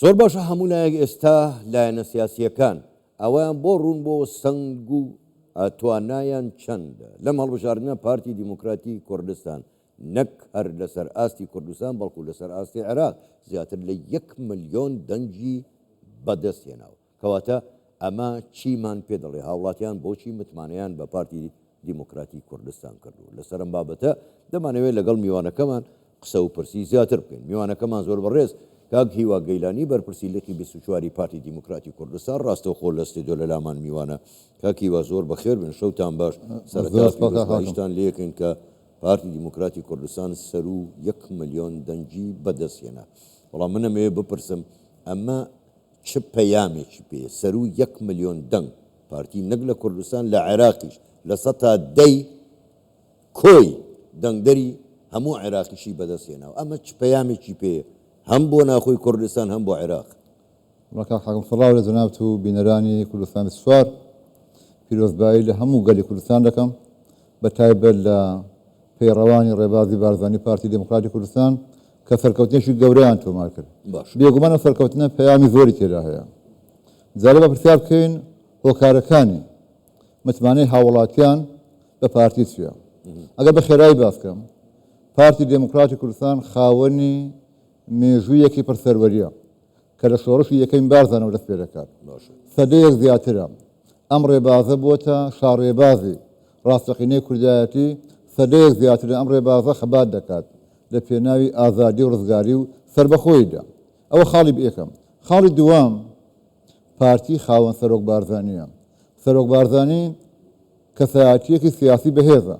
زۆر باشە هەموو لایەک ئێستا لایەنە سیاسیەکان ئەویان بۆ ڕوون بۆ سنگ و توانایان چەندە لەم هەڵبژاردنە پارتی دیموکراتی کوردستان نەک هەر لەسەر ئاستی کوردستان بەڵکو لەسەر ئاستی عێراق زیاتر لە 1 ملیۆن دەنگی بەدەستهێناوە کەواتە ئەمە چیمان پێ دەڵێ هاوڵاتیان بۆچی متمانەیان بە پارتی دیموکراتی کوردستان کردو لەسەر ئەم بابەتە دەمانەوێت لەگەڵ میوانەکەمان قسە و پرسی زیاتر بکەین میوانەکەمان زۆر بەڕێز کاک هیوا گەیلانی بەرپرسیلەتی 24 پارتی دیموکراتی کوردستان ڕاستەوخۆ لە ستێدیۆ لە لامان میوانە کاک هیوا زۆر بەخێر بن شەوتان باش سەرەتاشتان لێکن کە پارتی دیموکراتی کوردستان سەر و 1 ملیۆن دەنگی بەدەستهێنا بەڵام منەمەوێ بپرسم ئەمە چ پەیامێکی پێ سەر و 1 ملیۆن دەنگ پارتی نەک لە کوردستان لە عێراقیش لە سەتا دەی کۆی دەنگدەری هەموو عێراقیشی بەدەستهێناوە ئەمە چ پەیامێکی پێ هەم بۆ ناخۆی کوردستان هەم بۆ عێراق ڕکاک حاکم سەڵاو لە جەنابەت و بینەرانی کوردستانی سوار پیرۆزبایی لە هەموو گەلی کوردستان دەکەم بە تایبەت لە پەیڕەوانی ڕێبازی بارزانی پارتی دموکراتی کوردستان کە سەرکەوتنێکی گەورەیان تۆمار کرد بێگومان ئەو سەرکەوتنە پەیامی زۆری تێدا هەیە جارێ بە پرسیار بکەین هۆکارەکانی متمانەی هاوڵاتیان بە پارتی چییە ئەگەر بە خێرایی باسکەم پارتی دموکراتی کوردستان خاوەنی مێژوویەکی پرسەروەریە کە لە شۆڕشی یەکەم بارزانەوە دەست پێ دەکات سەدەیەک زیاترە ئەم ڕێبازە بۆتە شاڕێبازی ڕاستەقینەی کوردایەتی سەدەیەک زیاترە ئەم ڕێبازە خەبات دەکات لە پێناوی ئازادی و ڕزگاری و سربەخۆیدا ئەوە خاڵی یەکەم خاڵی دووەم پارتی خاوەن سەرۆک بارزانیە سەرۆک بارزانی کەسایەتیەکی سیاسی بەهێزە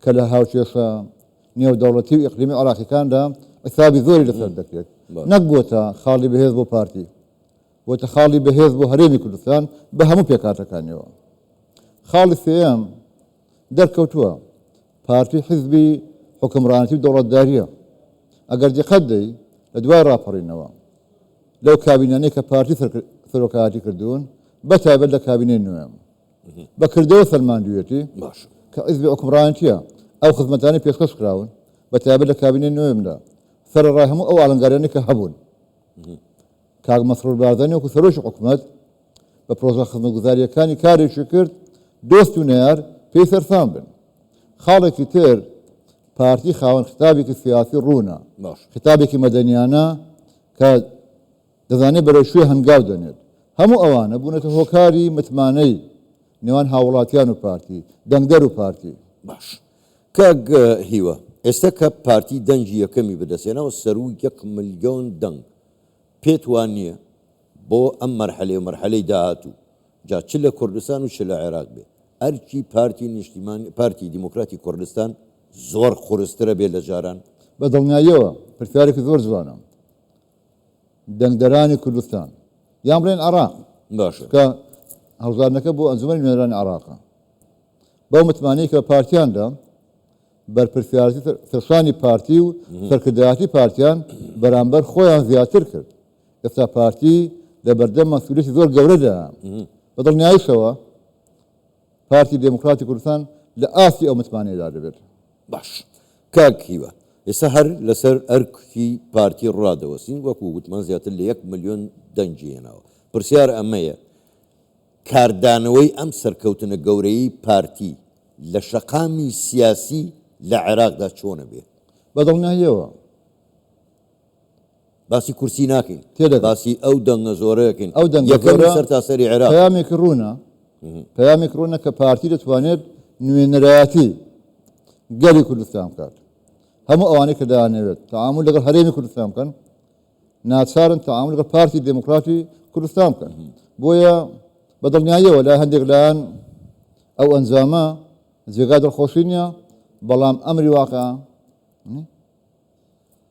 کە لە هاوچێشە نێودەوڵەتی و ئیقلیمی عێراقیەکاندا حسابی زۆری لەسەر دەکرێت نەک بۆتە خاڵی بەهێز بۆ پارتی بۆتە خاڵی بەهێز بۆ هەرێمی کوردستان بە هەموو پێکاتەکانیەوە خاڵی سێیەم دەرکەوتووە پارتی حیزبی حکمڕانەتی و دەوڵەتداریە ئەگەر دقت دەی لە دوای ڕاپەڕینەوە لەو کابینانەی کە پارتی سەرۆکایەتی کردوون بەتایبەت لە کابینەی نوێم بەکردەوە سەرماندوویەتی کە حیزبی حکمڕانەتیە ئەو خزمەتانی پێشکەش کراون بەتایبەت لە کابینەی نوێمدا سەرڕای هەموو ئەو ئاڵنگارانی کە هەبوون کاک مەسرور بارزانی وەکو سەرۆکی حکوومەت بە پرۆژە خزمەتگوزاریەکانی کارێکی کرد دۆست و نەیار پێی سەرسام بن خاڵێکی تر پارتی خاوەن خطابێکی سیاسی ڕوونە خطابێکی مەدەنیانە کە دەزانێت بەرەو شوێ هەنگاو دەنێت هەموو ئەوانە بوونەتە هۆکاری متمانەی نێوان هاوڵاتیان و پارتی دەنگدەر و پارتی باش کاک هیوە ئێستا کە پارتی دەنگی یەکەمی بەدەستێنەوە سەر و 1 ملیۆن دەنگ پێت وان نییە بۆ ئەم مەرحەلەی داهاتوو جا چ لە کوردستان و چ لە عێراق بێ ئەرکی پارتی نیشتیمانی پارتی دیموکراتی کوردستان زۆر خورسترە بێت لە جاران بە دڵنیاییەوە پرسیارێکی زۆر جوانە دەنگدەرانی کوردستان یان بڵێن عێراق باشە کە هەڵبژاردنەکە بۆ ئەنجومەنی نوێنەرانی عێراقە بەو متمانەی کە پارتیاندا بەرپرسیارەتی سەرشانی پارتی و سەرکردایەتی پارتیان بەرامبەر خۆیان زیاتر کرد ئێستا پارتی لە بەردەم مەسئولیەتی زۆر گەورەدا بە دڵنیاییشەوە پارتی دموکراتی کوردستان لە ئاستی ئەو متمانەیەدا دەبێت باش کاک هیوە ئێستا هەر لەسەر ئەرکی پارتی ڕادەوەسین وەکو گوتمان زیاتر لە 1 ملیۆن دەنگی هێناوە پرسیار ئەمەیە کاردانەوەی ئەم سەرکەوتنە گەورەی پارتی لە شەقامی سیاسی لە عێراقدا چۆنە بێ بە دڵنیاییەوە باسی کورسی ناکەین تێدە باسی ئەو دەنگە زۆرەکەین ئەو دەنگە یەکەمی سەر تاسەری عێراق پەیامێک ڕوونە کە پارتی دەتوانێت نوێنەرایەتی گەلی کوردستان بکات هەموو ئەوانەی کە دەیانەوێت تەعامل لەگەڵ هەرێمی کوردستان بکەن ناچارن تەعامل لەگەڵ پارتی دموکراتی کوردستان بکەن بۆیە بە دڵنیاییەوە لای هەندێک لایەن ئەو ئەنجامە جێگای دڵخۆشی نییە بەڵام ئەمری واقع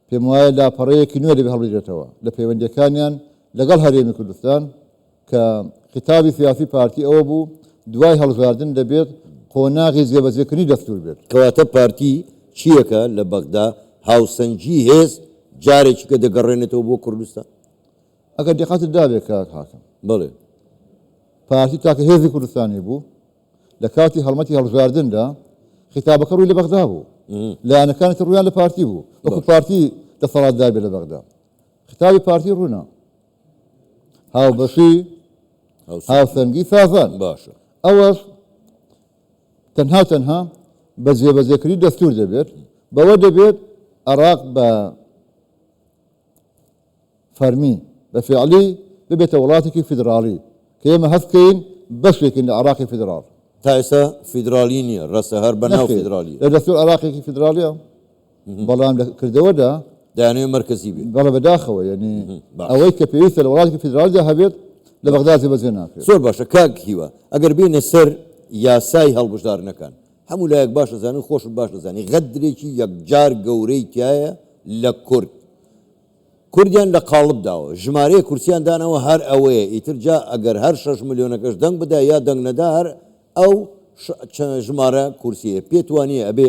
پێم وایە لاپەڕەیەکی نوێ دەبێت هەڵبژێتەوە لە پەیوەندیەکانیان لەگەڵ هەرێمی کوردستان کە خطابی سیاسی پارتی ئەوە بوو دوای هەڵبژاردن دەبێت قۆناغی جێبەجێکردنی دەستور بێت کەواتە پارتی چیەکە لە بەغدا هاوسەنگی هێز جارێکی کە دەگەڕێنێتەوە بۆ کوردستان ئەگەر دقەتت دابێت کاک حاکم بڵێ پارتی تاکە هێزی کوردستانی بوو لە کاتی هەڵمەتی هەڵبژاردندا خطابەکە ڕووی لە بەغدا بوو لایەنەکانی ڕویان لە پارتی بوو وەکو پارتی دەسەڵاتدار بێت لە بەغدا خطابی پارتی ڕوونە هاوبەشی هاوسەنگی سازان باشە ئەوەش تەنها بە جێبەجێکردنی دەستور دەبێت بەوە دەبێت عێراق بە فەرمی بە فعلی ببێتە وڵاتێکی فیدراڵی کە ئێمە هەستکەین بەشێکین لە عێراقی فیدراڵ تا ئێستا فیدرالی نییە ڕەسە هەر بەناو فیدرالی لە دەستور عێراقێکی فیدرالیە بەڵام لە کردەوەدا دەیانەوێت مرکزی بێت بەڵە بەداخەوە یعنی ئەوەی کە پێویستە لە وڵاتێکی فیدرالیدا هەبێت لە بەغدا جێبەجێ ناکرێت زۆر باشە کاک هیوە ئەگەر بینە سەر یاسای هەڵبژاردنەکان هەموو لایەک باش دەزانین خۆش باش دەزانی غەدرێکی یەکجار گەورەی تایە لە کورد کوردیان لە قاڵب داوە ژمارەیە کورسیان دانەوە هەر ئەوەیە ئیتر جا ئەگەر هەر 6 ملیۆنەکەش دەنگ بدا یا دەنگ نەدا هەر ئەو ژمارە کورسیە پێتوانیە ئەبێ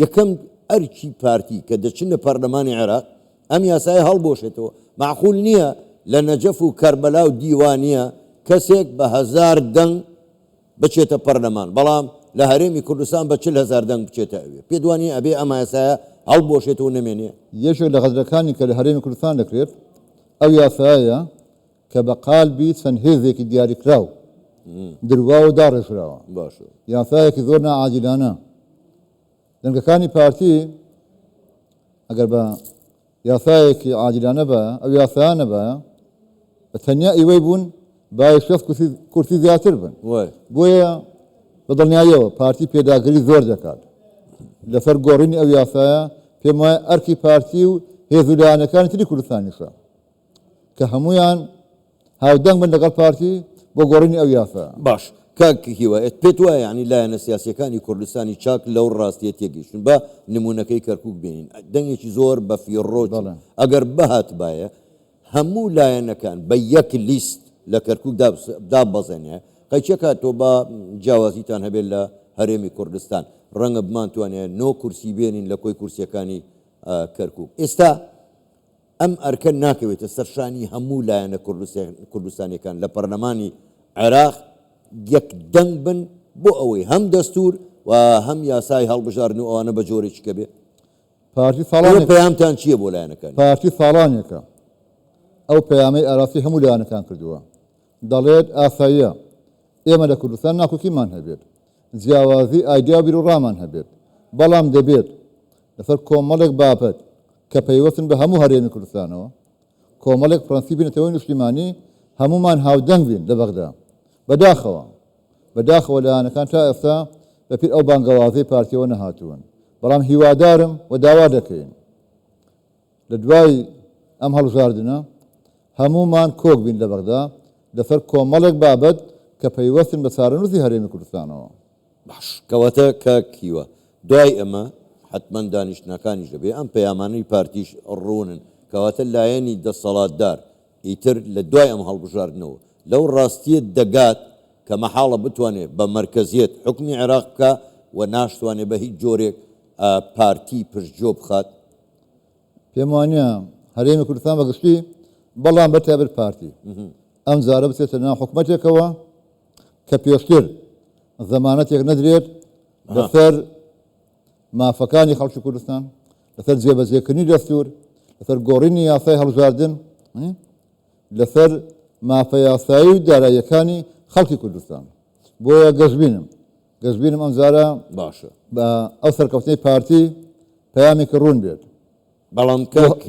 یەکەم ئەرکی پارتی کە دەچن لە پەرلەمانی عێراق ئەم یاسای هەڵبۆشێتەوە معقول نییە لە نەجەف و کەربەلا و دیوانیە کەسێک بە 1000 دەنگ بچێتە پەرلەمان بەڵام لە هەرێمی کوردستان بە 40,000 دەنگ بچێتە ئەوێ پێدوانی ئەبێ ئەم یاسایە هەڵبۆشێتەوە نەمێنێ یەکێک لە غەزەکانی کە لە هەرێمی کوردستان دەکرێت ئەو یاسایە کە بە قالبی چەند هێزێکی دیاریکراو درواوە داڕێژراوە باشە یاسایەکی زۆر نائاجیلانە دەنگەکانی پارتی ئەگەر بە یاسایەکی عاجلانە بە ئەو یاسایانە بە بە تەنیا ئیوەی بوون با 6 کورسی زیاتر بن بۆیە بە دڵنیاییەوە پارتی پێداگری زۆر دەکات لەسەر گۆڕینی ئەو یاسایە پێم وایە ئەرکی پارتی و هێزولایەنەکانی تری کوردستانیشە کە هەمویان هاودەنگ بن لەگەڵ پارتی بۆ گۆڕینی ئەو یاسایە باش کاک هیوە پێت وایە ینی لایەنە سیاسیەکانی کوردستانی چاک لەو ڕاستیە تێگەیشتن بە نمونونەکەی کەرکووک بینین دەنگێکی زۆر بە فیڕۆ ئەگەر بەهات باە هەموو لایەنەکان بە یەک لیست لە کەرکووک دابەزێنێ قەیچەکە تۆ بە جیاوازیتان هەبێت لە هەرێمی کوردستان ڕەنگە بمانتوانێت 9 کورسی بێنین لە کۆی کورسیەکانی کەرکووک ئێستا ئەم ئەرکە ناکەوێتە سەرشانی هەموو لایەنە کوردستانیەکان لە پەرلەمانی عێراق یەک دەنگ بن بۆ ئەوەی هەم دەستور و هەم یاسای هەڵبژاردن و ئەوانە بە جۆرێکی کە بێ پارتی ساڵان پەیامتان چییە بۆ لایەنەکان پارتی ساڵانێکە ئەو پەیامەی ئاراسی هەموو لایەنەکان کردووە دەڵێت ئاساییە ئێمە لە کوردستان ناکۆکیمان هەبێت جیاوازی ئایدیا و بیرروڕامان هەبێت بەڵام دەبێت لەسەر کۆمەڵێک بابەت کە پەیوەستن بە هەموو هەرێمی کوردستانەوە کۆمەڵێک پرەنسیبی نەتەوەی نیشتیمانی هەمومان هاودەنگ بین لە بەغدا بەداخەوە لایەنەکان تا ئێستا بەپیر ئەو بانگەوازەی پارتیەوە نەهاتوون بەڵام هیوادارم و داوا دەکەین لە دوای ئەم هەڵبژاردنە هەمومان کۆک بین لە بەغدا لەسەر کۆمەڵێک بابەت کە پەیوەستن بە چارەنووسی هەرێمی کوردستانەوە باش کەواتە کاکیوە دوای ئەمە حتمما دانیشتنەکانیش دەبێ ئەم پەیامانەی پارتیش ڕوونن کەواتە لایەنی دەسەڵاتدار ئیتر لە دوای ئەم هەڵبژاردنەوە لەو ڕاستیە دەگات کە مەحاڵە بتوانێت بە مەرکەزیەت حکمی عێراق بکە و ناشتوانێت بە هیچ جۆرێک پارتی پشتجۆ بخات پێم وانە هەرێمی کوردستان بەگشتی بەڵام بەتابەت پارتی ئەم جارە بچێتە ناو حکومەتێکەوە کە پێشتر زەمانەتێک نەدرێت لەسەر مافەکانی خەڵکی کوردستان لەسەر جێبەجێکردنی دەستور لەسەر گۆڕینی یاسای هەڵبژاردن لەسەر مافە یاسایی و داراییەکانی خەڵکی کوردستان بۆیە گەشتبینم ئەم جارە باشە بە ئەو سەرکەوتنەی پارتی پەیامێکی ڕوون بێت بەڵام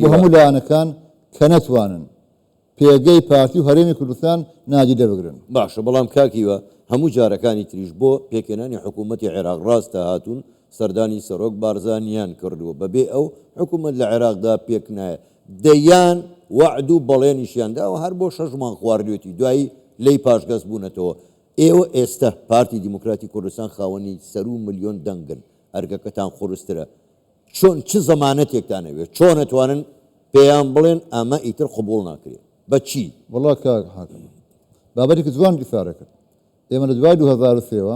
بۆ هەموو لایەنەکان کە نەتوانن پێگەی پارتی و هەرێمی کوردستان نادی دەبگرن باشە بەڵام کاکیوە هەموو جارەکانی تریش بۆ پێکێنانی حکوومەتی عێراق ڕاستە هاتوون سەردانی سەرۆک بارزانیان کردووە بەبێ ئەو حکوومەت لە عێراقدا پێک نایە دەیان وعد و بەڵێنیشیانداوە هەر بۆ 6 مانگ خواردوێتی دوایی لی پاشگەز بوونەتەوە ئێوە ئێستا پارتی دیموکراتی کوردستان خاوەنی 100 ملیۆن دەنگن ئەرگەکەتان خورسترە چۆن چ زەمانەتێکتان ئەوێت چۆن ئەتوانن پێیان بڵێن ئەمە ئیتر قبول ناکرێت بەچی وڵا کاک حاکم بابەتێکی جوان دیسارە کرد ئێمە لە دوای 2003ەوە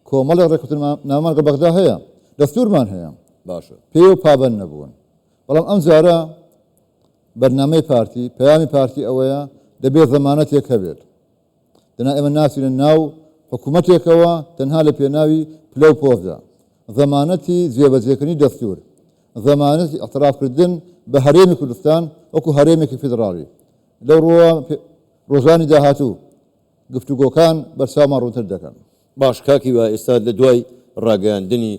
کۆمەڵێک ڕێکوتن نامان لە بەغدا هەیە دەستورمان هەیە باشە پێ و پابەند نەبوون بەڵام ئەم جارە بەرنامەی پارتی پەیامی پارتی ئەوەیە دەبێت زەمانەتێک هەبێت دەنا ئێمە ناچینە ناو حکوومەتێکەوە تەنها لە پێناوی پلە و پۆزدا زەمانەتی جێبەجێکردنی دەستور زەمانەتی ئەترافکردن بە هەرێمی کوردستان وەکو هەرێمێکی فیدراڵی لەو ڕۆوە ڕۆژانی داهاتوو گفتوگۆکان بەرچاومان ڕوونتر دەکەن. باش کاکی وە ئێستا لە دوای ڕاگەاندنی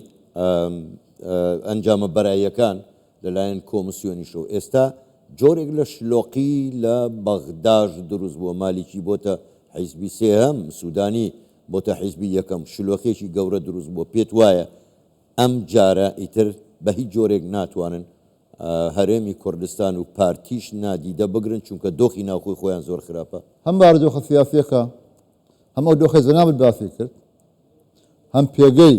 ئەنجامە بەراییەکان لەلایەن کۆمسیۆنی شەو ئێستا جۆرێک لە شلۆقی لە بەغداژ دروست بووە مالیکی بۆتە حیزبی سێهەم سوودانی بۆتە حیزبی یەکەم شلۆخێکی گەورە دروست بووە پێت وایە ئەم جارە ئیتر بە هیچ جۆرێک ناتوانن هەرێمی کوردستان و پارتیش نادیدە بگرن چونکە دۆخی ناوخۆی خۆیان زۆر خراپە هەم باردۆخە سیاسیەکە هەم ئەو دۆخی زەنابت باسی کرد هەم پێگەی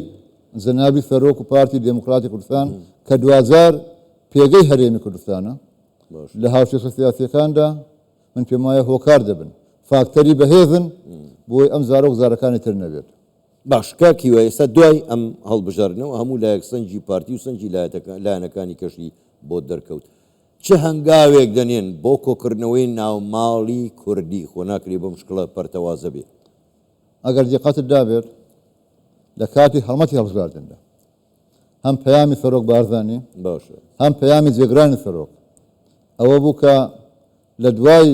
زەنابی سەرۆک و پارتی دموکراتی کوردستان کە 2000 پێگەی هەرێمی کوردستانە لە هاوشێخە سیاسیەکاندا من پێم وایە هۆکار دەبن فاکتەری بەهێزن بۆی ئەم زارۆک زارەکانی تر نەبێت. باش کاکی وە ئێستا دوای ئەم هەڵبژاردنەوە هەموو لایەک سەنجی پارتی و سەنجی لایەنەکانی کەشی بۆ دەرکەوت چه هەنگاوێک دەنێن بۆ کۆکردنەوەی ناوماڵی کوردی خۆ ناکرێ بەم شکڵە پەرتەوازە بێ ئەگەر دیقەتت دابێت لە کاتی هەڵمەتی هەڵبژاردندا هەم پەیامی سەرۆک بارزانانی باشە هەم پەیامی جێگرانی سەرۆک ئەوە بوو کە لە دوای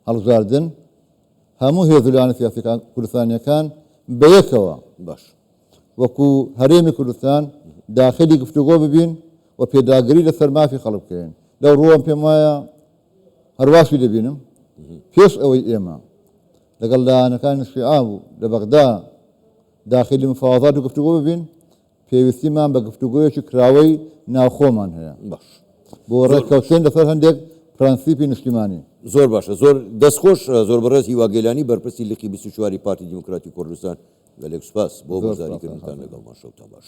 هەڵبژاردن هەموو هێزلانە سیاسیەکان کوردستانیەکان بەیەکەوە باش وەکو هەرێمی کوردستان داخلی گفتوگۆ ببین و پێداگری لەسەر مافی خەڵک بکەین لەو ڕۆوەم پێم وایە هەرواشی دەبینم پێش ئەوەی ئێمە لەگەڵ لایەنەکانی شیعە بوو لە بەغدا داخلی مفاوەزات و گفتوگۆ ببین پێویستیمان بە گفتوگۆیەکی کراوەی ناوخۆمان هەیە باش بۆ ڕێککەوتن لەسەر هەندێک پرەنسیپی نیشتیمانی زۆر باشە زۆر دەستخۆش زۆر بەڕێز هیواگەیلانی بەرپرسی لقی 24 پارتی دیموکراتی کوردستان گەلێک سوپاس بۆ گوزاریکردنتان لەگەڵمان شەوتان باش